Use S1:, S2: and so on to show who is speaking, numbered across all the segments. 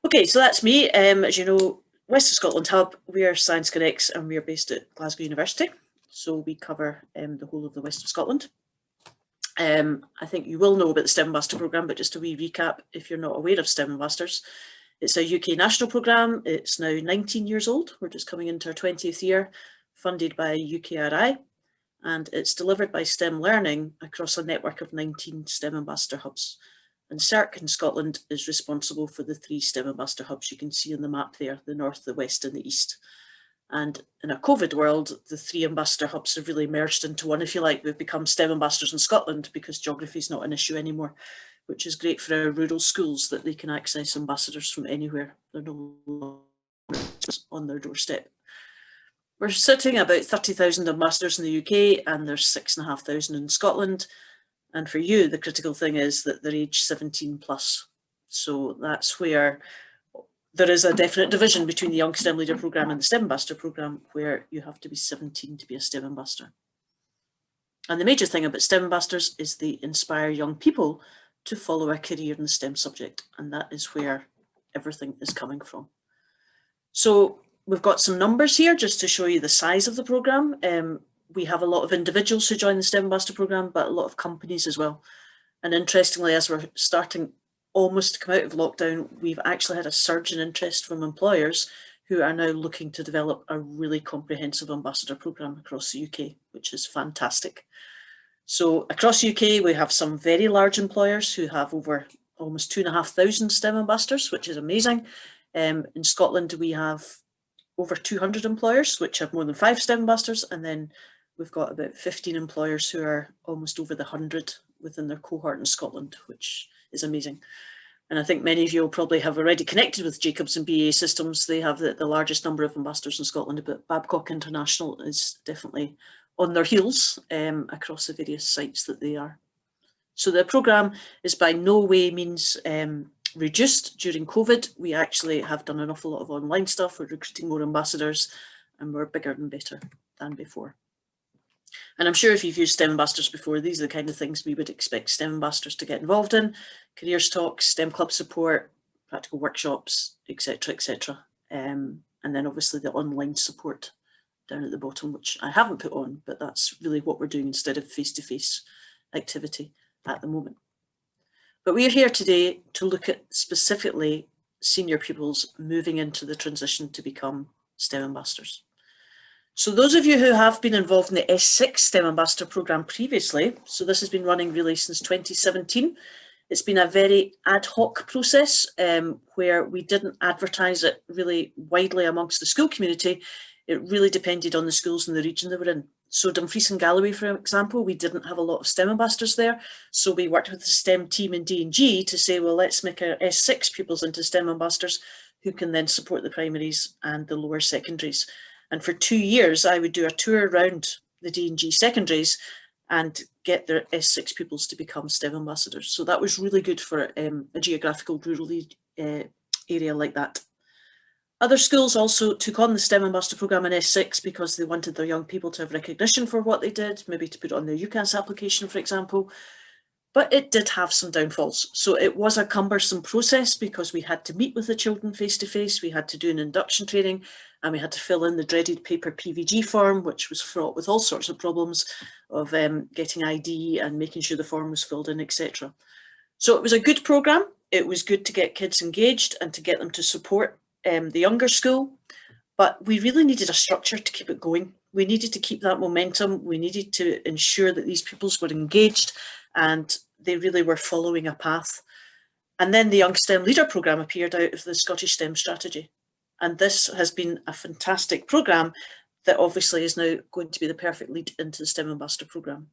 S1: Okay, so that's me. As you know, West of Scotland Hub, we are Science Connects and we are based at Glasgow University. So we cover the whole of the West of Scotland. I think you will know about the STEM Ambassador programme, but just a wee recap if you're not aware of STEM Ambassadors. It's a UK national programme. It's now 19 years old. We're just coming into our 20th year, funded by UKRI, and it's delivered by STEM Learning across a network of 19 STEM Ambassador hubs. And CERC in Scotland is responsible for the 3 STEM Ambassador hubs you can see on the map there, the north, the west and the east. And in a COVID world, the 3 ambassador hubs have really merged into one, if you like. We've become STEM ambassadors in Scotland because geography is not an issue anymore, which is great for our rural schools that they can access ambassadors from anywhere. They're no longer on their doorstep. We're sitting at about 30,000 ambassadors in the UK and there's 6,500 in Scotland. And for you, the critical thing is that they're age 17 plus. So that's where there is a definite division between the Young STEM Leader programme and the STEM Ambassador programme, where you have to be 17 to be a STEM Ambassador. And the major thing about STEM Ambassadors is they inspire young people to follow a career in the STEM subject. And that is where everything is coming from. So we've got some numbers here just to show you the size of the programme. We have a lot of individuals who join the STEM Ambassador programme, but a lot of companies as well. And interestingly, as we're starting almost to come out of lockdown, we've actually had a surge in interest from employers who are now looking to develop a really comprehensive ambassador programme across the UK, which is fantastic. So across the UK, we have some very large employers who have over almost 2,500 STEM ambassadors, which is amazing. In Scotland, we have over 200 employers, which have more than 5 STEM ambassadors, and then we've got about 15 employers who are almost over the 100 within their cohort in Scotland, which is amazing. And I think many of you will probably have already connected with Jacobs and BAE Systems. They have the largest number of ambassadors in Scotland, but Babcock International is definitely on their heels across the various sites that they are. So the programme is by no way means reduced during COVID. We actually have done an awful lot of online stuff. We're recruiting more ambassadors and we're bigger and better than before. And I'm sure if you've used STEM ambassadors before, these are the kind of things we would expect STEM ambassadors to get involved in: careers talks, STEM club support, practical workshops, etc., etc. And then obviously the online support down at the bottom, which I haven't put on, but that's really what we're doing instead of face-to-face activity at the moment. But we're here today to look at specifically senior pupils moving into the transition to become STEM ambassadors. So those of you who have been involved in the S6 STEM Ambassador programme previously, so this has been running really since 2017. It's been a very ad hoc process where we didn't advertise it really widely amongst the school community. It really depended on the schools in the region they were in. So Dumfries and Galloway, for example, we didn't have a lot of STEM ambassadors there. So we worked with the STEM team in D&G to say, well, let's make our S6 pupils into STEM ambassadors who can then support the primaries and the lower secondaries. And for 2 years, I would do a tour around the D&G secondaries and get their S6 pupils to become STEM ambassadors. So that was really good for a geographical rural area like that. Other schools also took on the STEM Ambassador programme in S6 because they wanted their young people to have recognition for what they did, maybe to put it on their UCAS application, for example. But it did have some downfalls. So it was a cumbersome process because we had to meet with the children face-to-face, we had to do an induction training, and we had to fill in the dreaded paper PVG form, which was fraught with all sorts of problems of getting ID and making sure the form was filled in, etc. So it was a good programme. It was good to get kids engaged and to get them to support the younger school, but we really needed a structure to keep it going. We needed to keep that momentum. We needed to ensure that these pupils were engaged and they really were following a path. And then the Young STEM Leader programme appeared out of the Scottish STEM strategy. And this has been a fantastic programme that obviously is now going to be the perfect lead into the STEM Ambassador programme.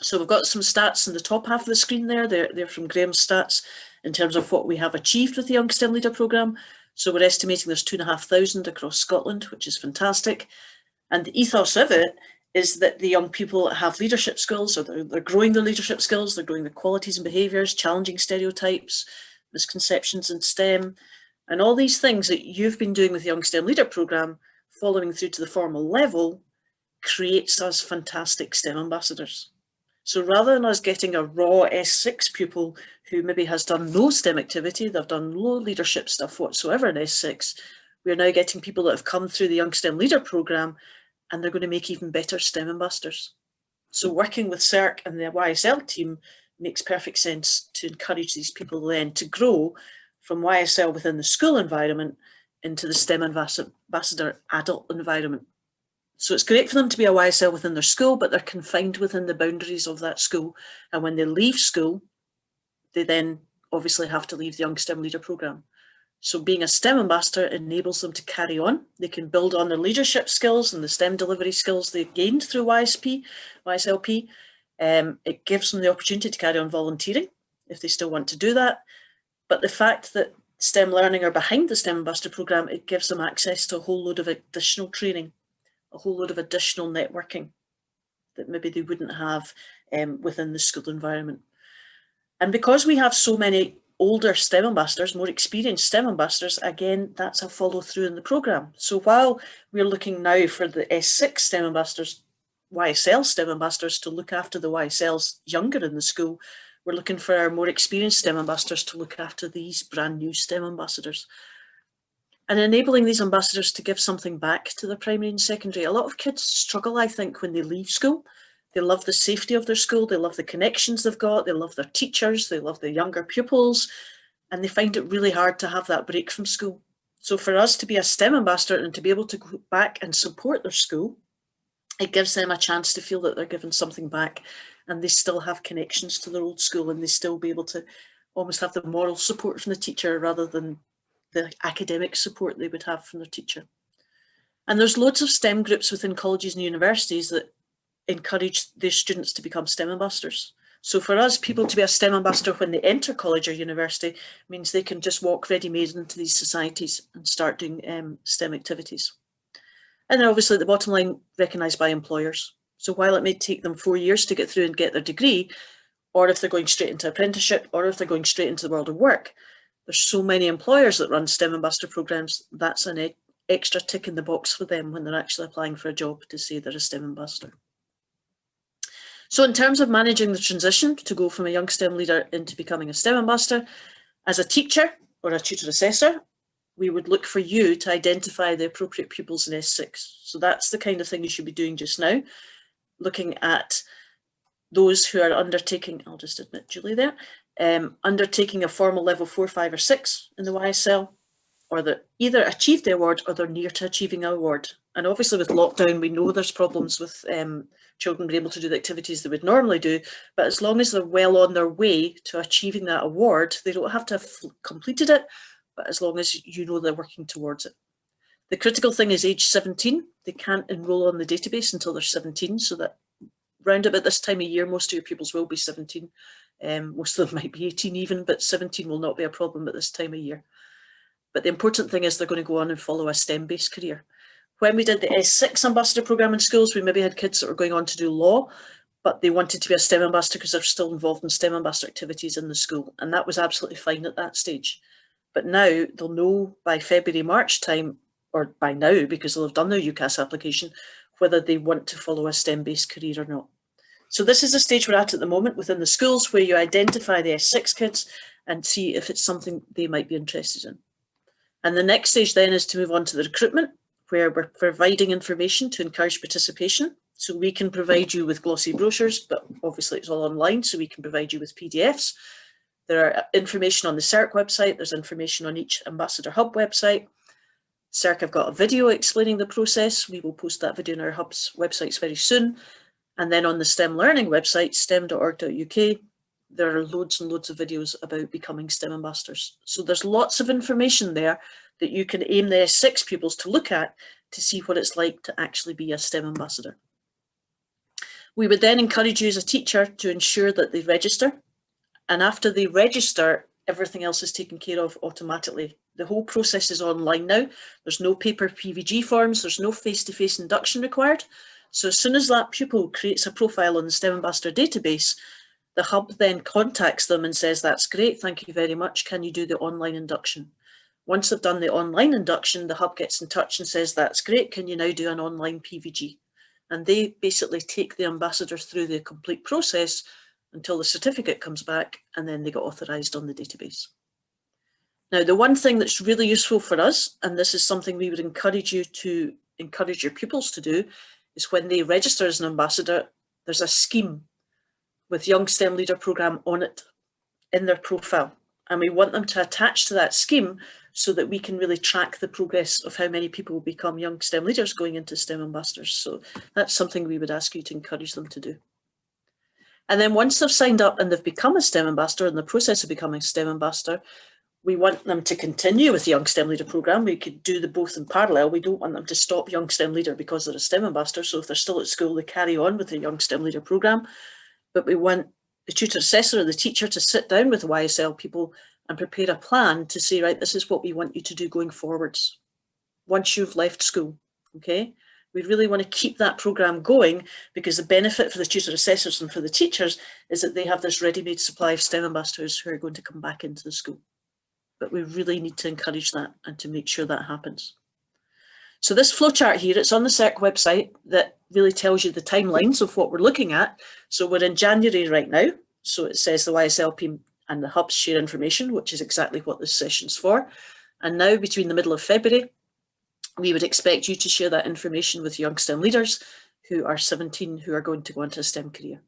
S1: So we've got some stats in the top half of the screen there. They're from Graham's stats in terms of what we have achieved with the Young STEM Leader programme. So we're estimating there's 2,500 across Scotland, which is fantastic. And the ethos of it is that the young people have leadership skills, or they're growing their leadership skills, they're growing their qualities and behaviours, challenging stereotypes, misconceptions in STEM, and all these things that you've been doing with the Young STEM Leader programme, following through to the formal level, creates us fantastic STEM ambassadors. So rather than us getting a raw S6 pupil who maybe has done no STEM activity, they've done no leadership stuff whatsoever in S6, we're now getting people that have come through the Young STEM Leader programme, and they're going to make even better STEM ambassadors. So working with CERC and the YSL team makes perfect sense to encourage these people then to grow from YSL within the school environment into the STEM ambassador adult environment. So it's great for them to be a YSL within their school, but they're confined within the boundaries of that school. And when they leave school, they then obviously have to leave the Young STEM Leader programme. So being a STEM ambassador enables them to carry on. They can build on their leadership skills and the STEM delivery skills they've gained through YSLP. It gives them the opportunity to carry on volunteering if they still want to do that. But the fact that STEM Learning are behind the STEM Ambassador programme, it gives them access to a whole load of additional training, a whole load of additional networking that maybe they wouldn't have within the school environment. And because we have so many older STEM ambassadors, more experienced STEM ambassadors, again, that's a follow through in the programme. So while we're looking now for the S6 STEM ambassadors, YSL STEM ambassadors to look after the YSLs younger in the school, we're looking for our more experienced STEM ambassadors to look after these brand new STEM ambassadors. And enabling these ambassadors to give something back to the primary and secondary. A lot of kids struggle, I think, when they leave school. They love the safety of their school, they love the connections they've got, they love their teachers, they love the younger pupils, and they find it really hard to have that break from school. So for us to be a STEM ambassador and to be able to go back and support their school, it gives them a chance to feel that they're giving something back and they still have connections to their old school and they still be able to almost have the moral support from the teacher rather than the academic support they would have from their teacher. And there's loads of STEM groups within colleges and universities that encourage their students to become STEM ambassadors. So for us, people to be a STEM ambassador when they enter college or university means they can just walk ready-made into these societies and start doing STEM activities. And then obviously at the bottom line, recognised by employers. So while it may take them 4 years to get through and get their degree, or if they're going straight into apprenticeship, or if they're going straight into the world of work, there's so many employers that run STEM ambassador programmes, that's an extra tick in the box for them when they're actually applying for a job to say they're a STEM ambassador. So in terms of managing the transition to go from a young STEM leader into becoming a STEM ambassador, as a teacher or a tutor assessor, we would look for you to identify the appropriate pupils in S6. So that's the kind of thing you should be doing just now, looking at those who are undertaking, I'll just admit Julie there, undertaking a formal level 4, 5 or 6 in the YSL, or that either achieved the award or they're near to achieving an award. And obviously with lockdown, we know there's problems with children being able to do the activities they would normally do, but as long as they're well on their way to achieving that award, they don't have to have completed it, but as long as you know they're working towards it. The critical thing is age 17. They can't enrol on the database until they're 17, so that round about this time of year, most of your pupils will be 17. Most of them might be 18 even, but 17 will not be a problem at this time of year. But the important thing is they're going to go on and follow a STEM-based career. When we did the S6 ambassador programme in schools, we maybe had kids that were going on to do law, but they wanted to be a STEM ambassador because they're still involved in STEM ambassador activities in the school. And that was absolutely fine at that stage. But now they'll know by February, March time, or by now, because they'll have done their UCAS application, whether they want to follow a STEM-based career or not. So this is the stage we're at the moment within the schools, where you identify the S6 kids and see if it's something they might be interested in. And the next stage then is to move on to the recruitment, where we're providing information to encourage participation. So we can provide you with glossy brochures, but obviously it's all online, so we can provide you with PDFs. There are information on the CERC website, there's information on each Ambassador Hub website. CERC have got a video explaining the process. We will post that video on our Hub's websites very soon. And then on the STEM Learning website, stem.org.uk, there are loads and loads of videos about becoming STEM ambassadors. So there's lots of information there that you can aim the S6 pupils to look at to see what it's like to actually be a STEM ambassador. We would then encourage you as a teacher to ensure that they register. And after they register, everything else is taken care of automatically. The whole process is online now. There's no paper PVG forms. There's no face-to-face induction required. So as soon as that pupil creates a profile on the STEM Ambassador database, the Hub then contacts them and says, that's great, thank you very much. Can you do the online induction? Once they've done the online induction, the Hub gets in touch and says, that's great. Can you now do an online PVG? and they basically take the ambassador through the complete process until the certificate comes back, and then they get authorised on the database. Now, the one thing that's really useful for us, and this is something we would encourage you to encourage your pupils to do, is when they register as an ambassador, there's a scheme with Young STEM Leader Programme on it in their profile. And we want them to attach to that scheme so that we can really track the progress of how many people become young STEM leaders going into STEM ambassadors. So that's something we would ask you to encourage them to do. And then once they've signed up and they've become a STEM ambassador, in the process of becoming a STEM ambassador, we want them to continue with the Young STEM Leader Programme. We could do the both in parallel. We don't want them to stop Young STEM Leader because they're a STEM ambassador. So if they're still at school, they carry on with the Young STEM Leader Programme. But we want the tutor assessor or the teacher to sit down with the YSL people and prepare a plan to say, right, this is what we want you to do going forwards once you've left school, okay? We really want to keep that programme going, because the benefit for the tutor assessors and for the teachers is that they have this ready-made supply of STEM ambassadors who are going to come back into the school. But we really need to encourage that and to make sure that happens. So this flowchart here, it's on the CERC website, that really tells you the timelines of what we're looking at. So we're in January right now. So it says the YSLP and the hubs share information, which is exactly what this session's for. And now between the middle of February, we would expect you to share that information with young STEM leaders who are 17, who are going to go into a STEM career.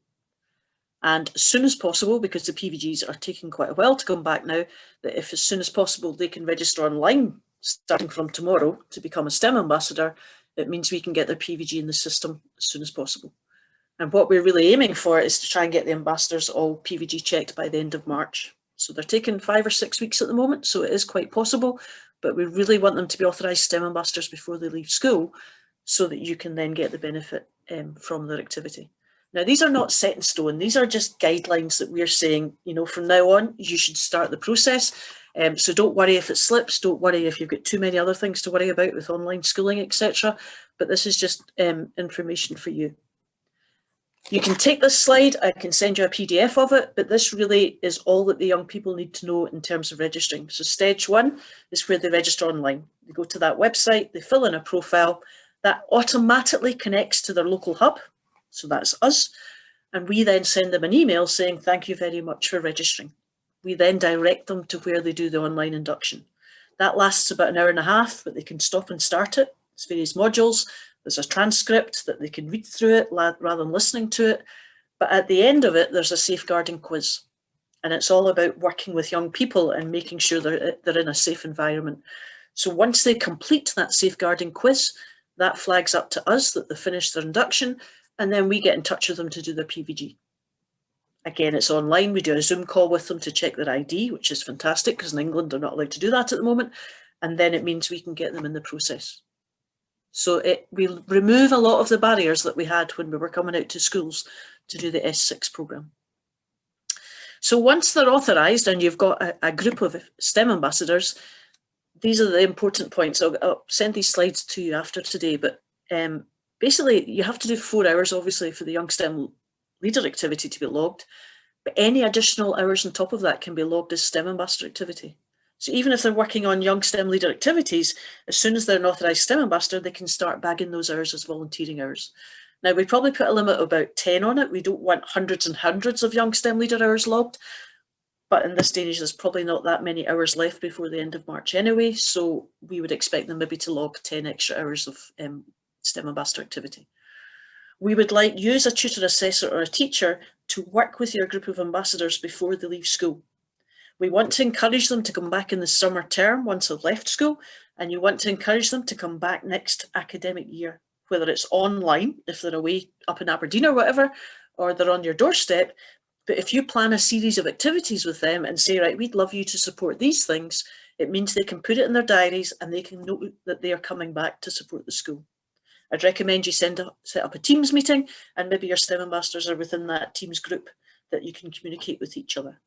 S1: And as soon as possible, because the PVGs are taking quite a while to come back now, that if as soon as possible they can register online starting from tomorrow to become a STEM ambassador, it means we can get their PVG in the system as soon as possible. And what we're really aiming for is to try and get the ambassadors all PVG checked by the end of March. So they're taking 5 or 6 weeks at the moment, so it is quite possible, but we really want them to be authorised STEM ambassadors before they leave school so that you can then get the benefit from their activity. Now, these are not set in stone. These are just guidelines that we're saying, you know, from now on, you should start the process. So don't worry if it slips. Don't worry if you've got too many other things to worry about with online schooling, etc. But this is just information for you. You can take this slide. I can send you a PDF of it, but this really is all that the young people need to know in terms of registering. So stage 1 is where they register online. They go to that website, they fill in a profile, that automatically connects to their local hub. So that's us. And we then send them an email saying, thank you very much for registering. We then direct them to where they do the online induction. That lasts about an hour and a half, but they can stop and start it. It's various modules. There's a transcript that they can read through it rather than listening to it. But at the end of it, there's a safeguarding quiz. And it's all about working with young people and making sure they're in a safe environment. So once they complete that safeguarding quiz, that flags up to us that they've finished their induction, and then we get in touch with them to do their PVG. Again, it's online. We do a Zoom call with them to check their ID, which is fantastic because in England they're not allowed to do that at the moment. And then it means we can get them in the process. So we remove a lot of the barriers that we had when we were coming out to schools to do the S6 programme. So once they're authorised and you've got a group of STEM ambassadors, these are the important points. I'll send these slides to you after today, but basically you have to do 4 hours, obviously, for the Young STEM Leader activity to be logged, but any additional hours on top of that can be logged as STEM ambassador activity. So even if they're working on Young STEM Leader activities, as soon as they're an authorised STEM ambassador, they can start bagging those hours as volunteering hours. Now, we probably put a limit of about 10 on it. We don't want hundreds and hundreds of Young STEM Leader hours logged, but in this day and age, there's probably not that many hours left before the end of March anyway, so we would expect them maybe to log 10 extra hours of STEM ambassador activity. We would like you as a tutor assessor or a teacher to work with your group of ambassadors before they leave school. We want to encourage them to come back in the summer term once they've left school, and you want to encourage them to come back next academic year, whether it's online, if they're away up in Aberdeen or whatever, or they're on your doorstep. But if you plan a series of activities with them and say, right, we'd love you to support these things, it means they can put it in their diaries and they can know that they are coming back to support the school. I'd recommend you set up a Teams meeting, and maybe your STEM ambassadors are within that Teams group that you can communicate with each other.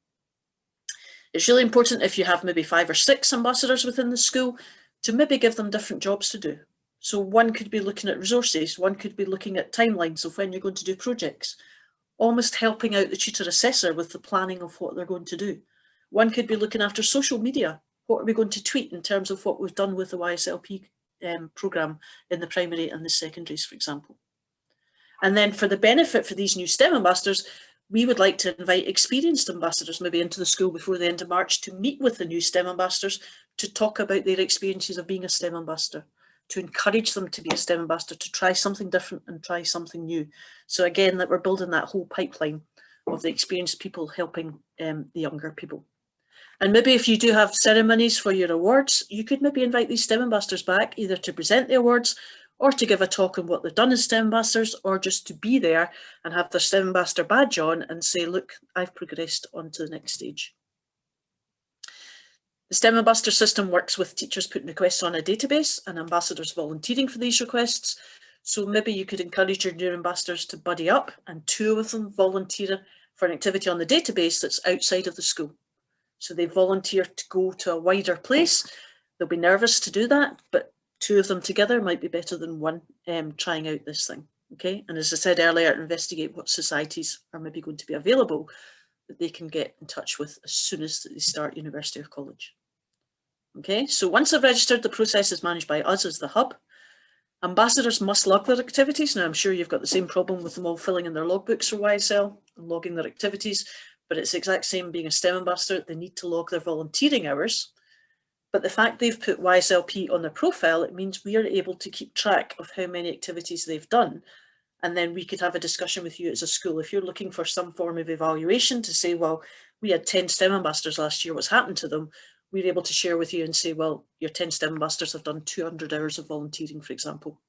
S1: It's really important if you have maybe 5 or 6 ambassadors within the school to maybe give them different jobs to do. So one could be looking at resources, one could be looking at timelines of when you're going to do projects, almost helping out the tutor assessor with the planning of what they're going to do. One could be looking after social media. What are we going to tweet in terms of what we've done with the YSLP programme in the primary and the secondaries, for example. And then for the benefit for these new STEM ambassadors, we would like to invite experienced ambassadors maybe into the school before the end of March to meet with the new STEM ambassadors to talk about their experiences of being a STEM ambassador, to encourage them to be a STEM ambassador, to try something different and try something new. So again, that we're building that whole pipeline of the experienced people helping the younger people. And maybe if you do have ceremonies for your awards, you could maybe invite these STEM ambassadors back either to present the awards or to give a talk on what they've done as STEM ambassadors, or just to be there and have their STEM ambassador badge on and say, look, I've progressed on to the next stage. The STEM ambassador system works with teachers putting requests on a database and ambassadors volunteering for these requests. So maybe you could encourage your new ambassadors to buddy up and 2 of them volunteer for an activity on the database that's outside of the school. So they volunteer to go to a wider place. They'll be nervous to do that, but 2 of them together might be better than 1 trying out this thing. Okay, and as I said earlier, investigate what societies are maybe going to be available that they can get in touch with as soon as they start university or college. Okay, so once they've registered, the process is managed by us as the hub. Ambassadors must log their activities. Now, I'm sure you've got the same problem with them all filling in their logbooks for YSL and logging their activities, but it's the exact same being a STEM ambassador. They need to log their volunteering hours. But the fact they've put YSLP on their profile, it means we are able to keep track of how many activities they've done. And then we could have a discussion with you as a school. If you're looking for some form of evaluation to say, well, we had 10 STEM ambassadors last year, what's happened to them? We're able to share with you and say, well, your 10 STEM ambassadors have done 200 hours of volunteering, for example.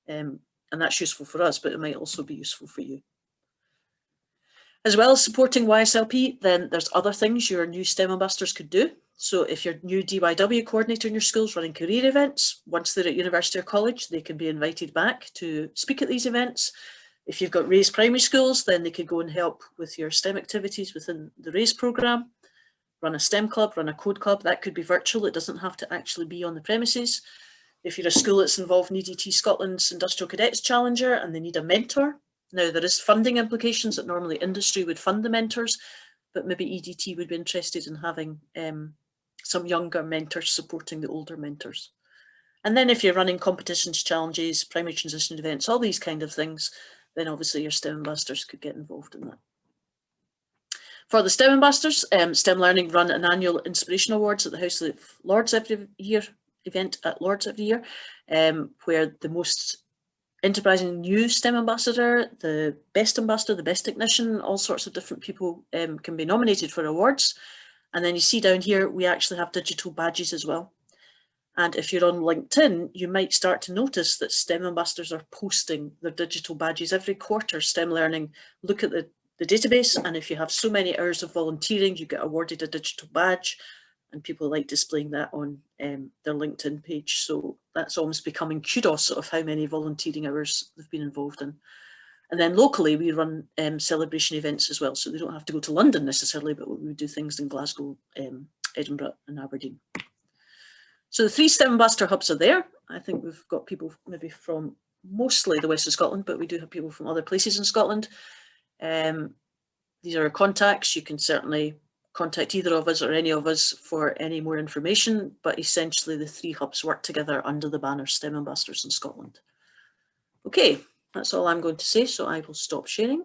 S1: And that's useful for us, but it might also be useful for you. As well as supporting YSLP, then there's other things your new STEM ambassadors could do. So if your new DYW coordinator in your school is running career events, once they're at university or college, they can be invited back to speak at these events. If you've got RAISE primary schools, then they could go and help with your STEM activities within the RAISE programme, run a STEM club, run a code club. That could be virtual. It doesn't have to actually be on the premises. If you're a school that's involved in EDT Scotland's Industrial Cadets Challenger and they need a mentor, now there is funding implications that normally industry would fund the mentors, but maybe EDT would be interested in having some younger mentors supporting the older mentors. And then if you're running competitions, challenges, primary transition events, all these kind of things, then obviously your STEM ambassadors could get involved in that. For the STEM ambassadors, STEM Learning run an annual Inspiration Awards at the House of Lords every year, event at Lords every year, where the most enterprising new STEM ambassador, the best ambassador, the best technician, all sorts of different people can be nominated for awards. And then you see down here, we actually have digital badges as well. And if you're on LinkedIn, you might start to notice that STEM ambassadors are posting their digital badges every quarter. STEM Learning look at the database, and if you have so many hours of volunteering, you get awarded a digital badge, and people like displaying that on their LinkedIn page. So that's almost becoming kudos of how many volunteering hours they've been involved in. And then locally, we run celebration events as well. So they don't have to go to London necessarily, but we do things in Glasgow, Edinburgh and Aberdeen. So the 3 STEM ambassador hubs are there. I think we've got people maybe from mostly the west of Scotland, but we do have people from other places in Scotland. These are our contacts. You can certainly contact either of us or any of us for any more information, but essentially the 3 hubs work together under the banner STEM Ambassadors in Scotland. Okay, that's all I'm going to say, so I will stop sharing.